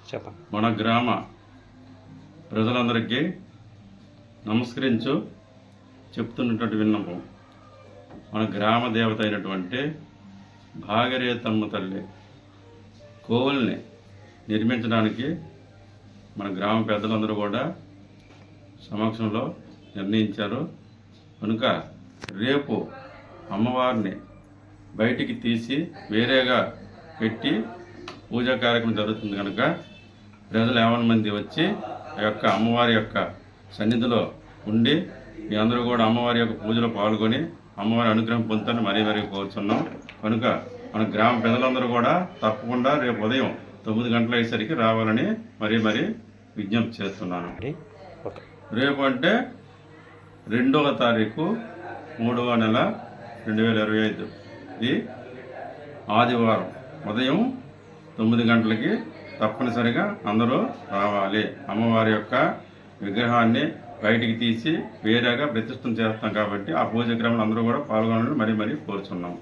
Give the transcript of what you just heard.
చెప్పండి. మన గ్రామ ప్రజలందరికీ నమస్కరించు చెప్తున్నటువంటి విన్నపం. మన గ్రామ దేవత అయినటువంటి భాగీరథమ్మ తల్లి కోవిల్ని నిర్మించడానికి మన గ్రామ పెద్దలందరూ కూడా సమక్షంలో నిర్ణయించారు. కనుక రేపు అమ్మవారిని బయటికి తీసి వేరేగా పెట్టి పూజా కార్యక్రమం జరుగుతుంది. కనుక ప్రజలు 50 మంది వచ్చి ఆ యొక్క అమ్మవారి యొక్క సన్నిధిలో ఉండి మీ అందరూ కూడా అమ్మవారి యొక్క పూజలో పాల్గొని అమ్మవారి అనుగ్రహం పొందుతారని మరీ కోరుతున్నాం. కనుక మన గ్రామ ప్రజలందరూ కూడా తప్పకుండా రేపు ఉదయం 9 గంటల అయ్యేసరికి రావాలని మరీ విజ్ఞప్తి చేస్తున్నాను. రేపు అంటే 2వ తారీఖు 3వ నెల 2025 ఇది ఆదివారం ఉదయం 9 గంటలకి తప్పనిసరిగా అందరూ రావాలి. అమ్మవారి యొక్క విగ్రహాన్ని బయటికి తీసి వేరేగా ప్రతిష్టం చేస్తాం కాబట్టి ఆ పూజ క్రమంలో అందరూ కూడా పాల్గొనాలని మరీ కోరుచున్నాం.